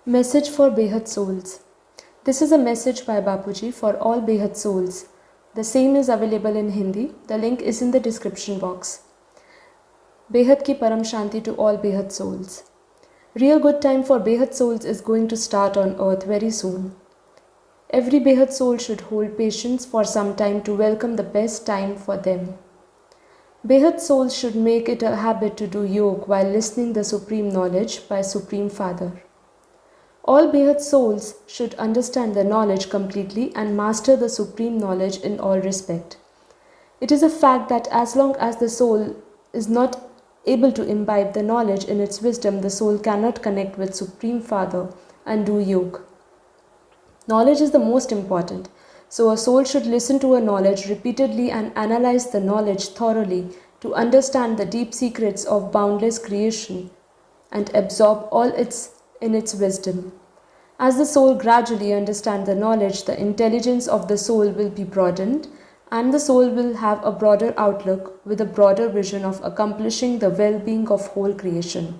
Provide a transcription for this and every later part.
Message for Behad Souls. This is a message by Bapuji for all Behad souls. The same is available in Hindi. The link is in the description box. Behad ki Param Shanti to all Behad souls. Real good time for Behad souls is going to start on earth very soon. Every Behad soul should hold patience for some time to welcome the best time for them. Behad souls should make it a habit to do yoga while listening the supreme knowledge by Supreme Father. All Behad souls should understand the knowledge completely and master the supreme knowledge in all respect. It is a fact that as long as the soul is not able to imbibe the knowledge in its wisdom, the soul cannot connect with Supreme Father and do yoga. Knowledge is the most important, so a soul should listen to a knowledge repeatedly and analyze the knowledge thoroughly to understand the deep secrets of boundless creation and absorb all in its wisdom. As the soul gradually understands the knowledge, the intelligence of the soul will be broadened and the soul will have a broader outlook with a broader vision of accomplishing the well-being of whole creation.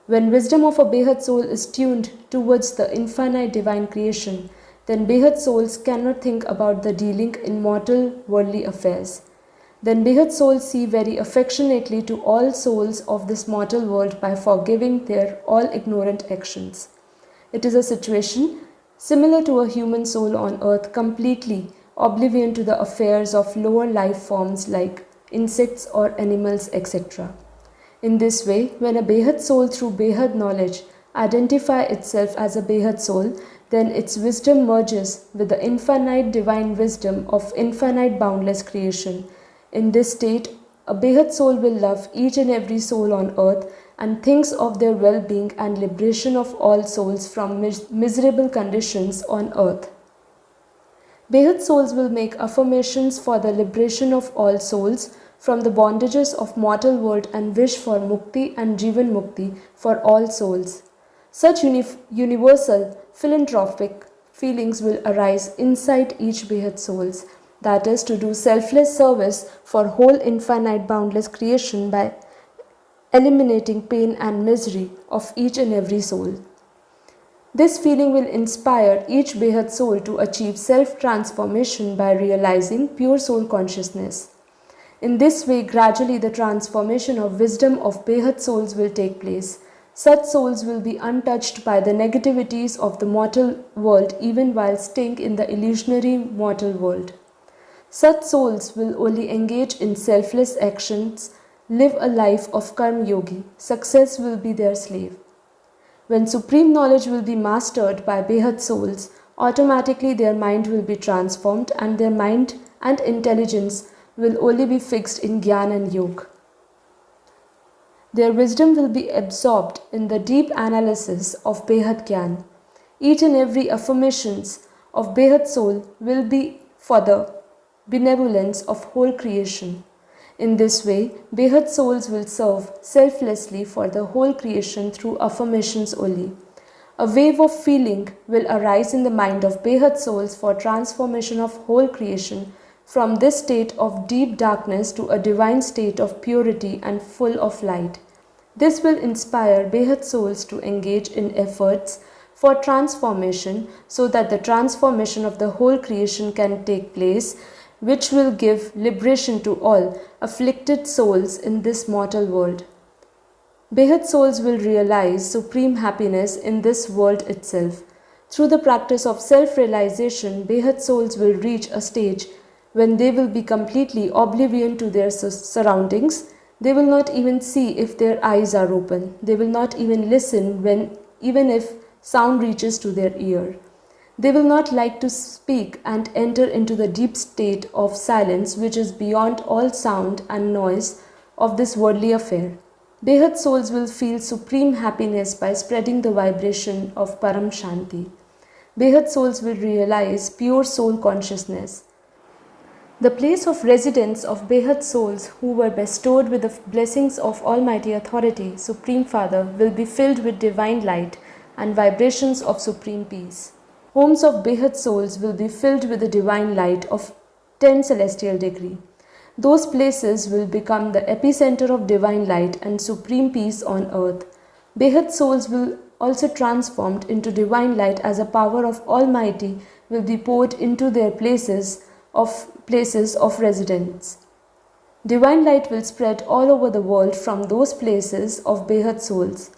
When wisdom of a Behad soul is tuned towards the infinite divine creation, then Behad souls cannot think about the dealing in mortal worldly affairs. Then Behad souls see very affectionately to all souls of this mortal world by forgiving their all ignorant actions. It is a situation similar to a human soul on earth completely oblivion to the affairs of lower life forms like insects or animals, etc. In this way, when a Behad soul through Behad knowledge identifies itself as a Behad soul, then its wisdom merges with the infinite divine wisdom of infinite boundless creation. In this state, a Behad soul will love each and every soul on earth and thinks of their well-being and liberation of all souls from miserable conditions on earth. Behad souls will make affirmations for the liberation of all souls from the bondages of mortal world and wish for mukti and jivan mukti for all souls. Such universal philanthropic feelings will arise inside each Behad souls, that is, to do selfless service for whole infinite boundless creation by eliminating pain and misery of each and every soul. This feeling will inspire each Behad soul to achieve self-transformation by realizing pure soul consciousness. In this way, gradually the transformation of wisdom of Behad souls will take place. Such souls will be untouched by the negativities of the mortal world even while staying in the illusionary mortal world. Such souls will only engage in selfless actions, live a life of karma yogi. Success will be their slave. When supreme knowledge will be mastered by Behad souls, automatically their mind will be transformed and their mind and intelligence will only be fixed in Gyan and Yoga. Their wisdom will be absorbed in the deep analysis of Behad Gyan. Each and every affirmations of Behad soul will be for the benevolence of whole creation. In this way, Behad souls will serve selflessly for the whole creation through affirmations only. A wave of feeling will arise in the mind of Behad souls for transformation of whole creation from this state of deep darkness to a divine state of purity and full of light. This will inspire Behad souls to engage in efforts for transformation so that the transformation of the whole creation can take place, which will give liberation to all afflicted souls in this mortal world. Behad souls will realize supreme happiness in this world itself. Through the practice of self-realization, Behad souls will reach a stage when they will be completely oblivion to their surroundings. They will not even see if their eyes are open. They will not even listen even if sound reaches to their ear. They will not like to speak and enter into the deep state of silence which is beyond all sound and noise of this worldly affair. Behad souls will feel supreme happiness by spreading the vibration of Param Shanti. Behad souls will realize pure soul consciousness. The place of residence of Behad souls who were bestowed with the blessings of Almighty Authority, Supreme Father, will be filled with divine light and vibrations of supreme peace. Homes of Behad souls will be filled with the divine light of 10 celestial degree. Those places will become the epicenter of divine light and supreme peace on earth. Behad souls will also transformed into divine light as a power of Almighty will be poured into their places of residence. Divine light will spread all over the world from those places of Behad souls.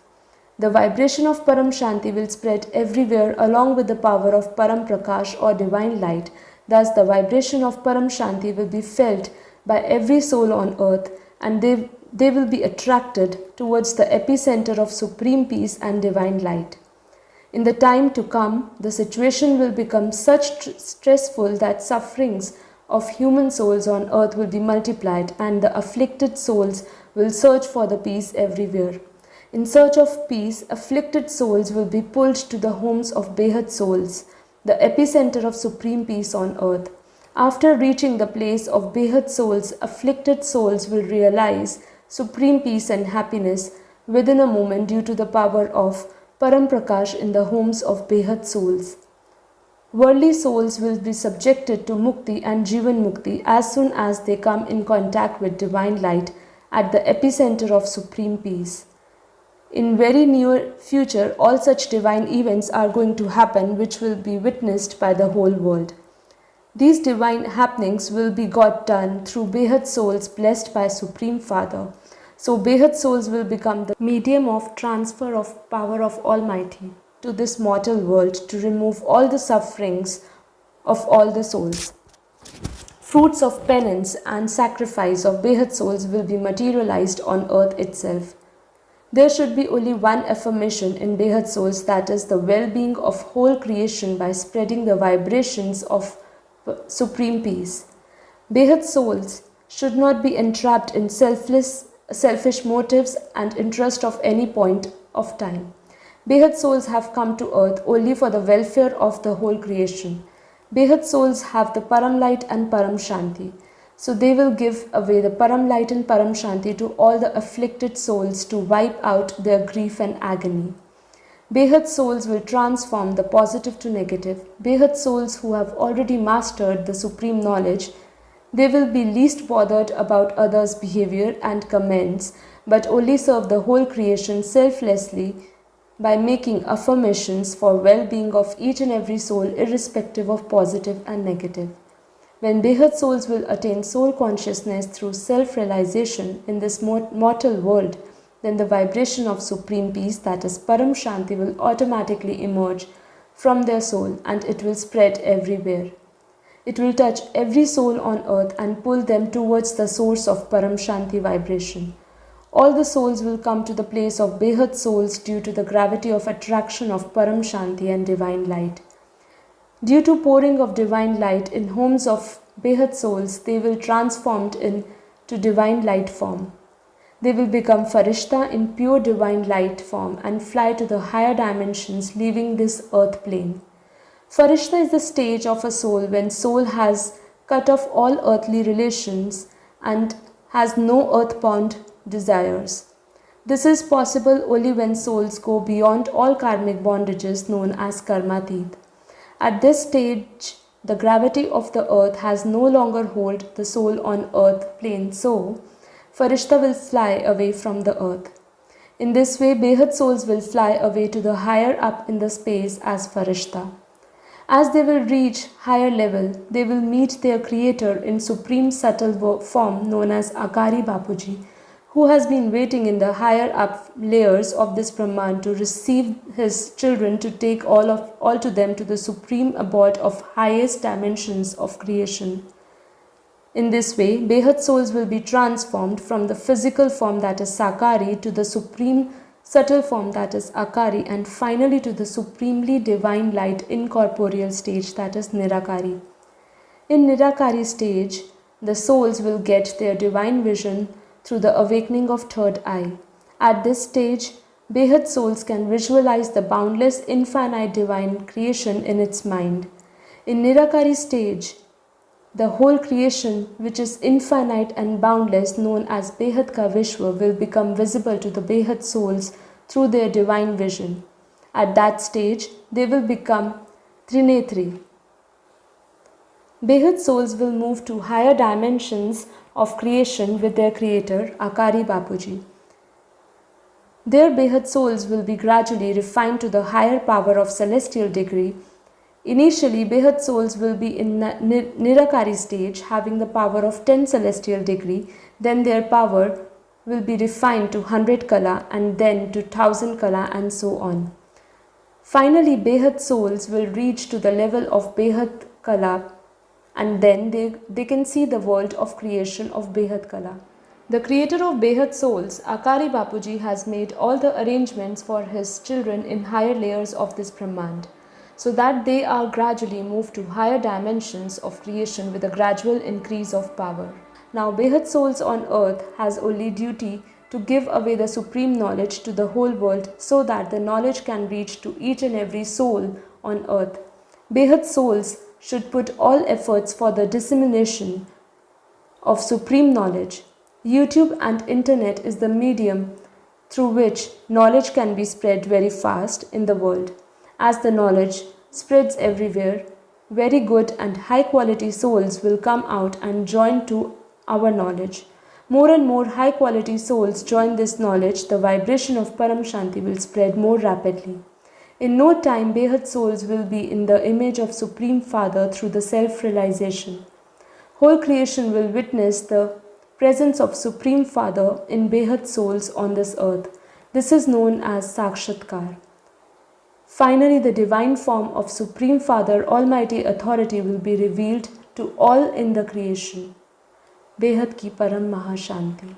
The vibration of Param Shanti will spread everywhere along with the power of Param Prakash or divine light. Thus, the vibration of Param Shanti will be felt by every soul on earth, and they will be attracted towards the epicenter of supreme peace and divine light. In the time to come, the situation will become such stressful that sufferings of human souls on earth will be multiplied, and the afflicted souls will search for the peace everywhere. In search of peace, afflicted souls will be pulled to the homes of Behad souls, the epicenter of supreme peace on earth. After reaching the place of Behad souls, afflicted souls will realize supreme peace and happiness within a moment due to the power of Param Prakash in the homes of Behad souls. Worldly souls will be subjected to Mukti and Jivan Mukti as soon as they come in contact with divine light at the epicenter of supreme peace. In very near future, all such divine events are going to happen which will be witnessed by the whole world. These divine happenings will be got done through Behad souls blessed by Supreme Father. So Behad souls will become the medium of transfer of power of Almighty to this mortal world to remove all the sufferings of all the souls. Fruits of penance and sacrifice of Behad souls will be materialized on earth itself. There should be only one affirmation in Behad souls, that is the well-being of whole creation by spreading the vibrations of supreme peace. Behad souls should not be entrapped in selfish motives and interest of any point of time. Behad souls have come to earth only for the welfare of the whole creation. Behad souls have the Param light and Param Shanti. So they will give away the Param light and Param Shanti to all the afflicted souls to wipe out their grief and agony. Behad souls will transform the positive to negative. Behad souls who have already mastered the supreme knowledge, they will be least bothered about others' behavior and comments, but only serve the whole creation selflessly by making affirmations for well-being of each and every soul irrespective of positive and negative. When Behad souls will attain soul consciousness through self-realization in this mortal world, then the vibration of supreme peace, that is Param Shanti, will automatically emerge from their soul and it will spread everywhere. It will touch every soul on earth and pull them towards the source of Param Shanti vibration. All the souls will come to the place of Behad souls due to the gravity of attraction of Param Shanti and divine light. Due to pouring of divine light in homes of Behad souls, they will transformed into divine light form. They will become Farishta in pure divine light form and fly to the higher dimensions, leaving this earth plane. Farishta is the stage of a soul when soul has cut off all earthly relations and has no earthbound desires. This is possible only when souls go beyond all karmic bondages known as Karmatit. At this stage, the gravity of the earth has no longer hold the soul on earth plane, so Farishta will fly away from the earth. In this way, Behad souls will fly away to the higher up in the space as Farishta. As they will reach higher level, they will meet their creator in supreme subtle form known as Akari Bapuji, who has been waiting in the higher up layers of this Brahman to receive his children to take all to them to the supreme abode of highest dimensions of creation. In this way, Behad souls will be transformed from the physical form, that is Sakari, to the supreme subtle form, that is Akari, and finally to the supremely divine light incorporeal stage, that is Nirakari. In Nirakari stage, the souls will get their divine vision through the awakening of third eye. At this stage, Behad souls can visualize the boundless infinite divine creation in its mind. In Nirakari stage, the whole creation, which is infinite and boundless, known as Behad Ka Vishwa, will become visible to the Behad souls through their divine vision. At that stage, they will become Trinetri. Behad souls will move to higher dimensions of creation with their creator, Akari Bapuji. Their Behad souls will be gradually refined to the higher power of celestial degree. Initially, Behad souls will be in Nirakari stage, having the power of 10 celestial degree. Then their power will be refined to 100 kala and then to 1000 kala and so on. Finally, Behad souls will reach to the level of Behad kala and then they can see the world of creation of Behad kala. The creator of Behad souls, Akari Bapuji, has made all the arrangements for his children in higher layers of this Brahmand, so that they are gradually moved to higher dimensions of creation with a gradual increase of power. Now Behad souls on earth has only duty to give away the supreme knowledge to the whole world so that the knowledge can reach to each and every soul on earth. Behad souls should put all efforts for the dissemination of supreme knowledge. YouTube and internet is the medium through which knowledge can be spread very fast in the world. As the knowledge spreads everywhere, very good and high quality souls will come out and join to our knowledge. More and more high quality souls join this knowledge, the vibration of Param Shanti will spread more rapidly. In no time, Behad souls will be in the image of Supreme Father through the self-realization. Whole creation will witness the presence of Supreme Father in Behad souls on this earth. This is known as Sakshatkar. Finally, the divine form of Supreme Father, Almighty Authority will be revealed to all in the creation. Behad ki Param Mahashanti.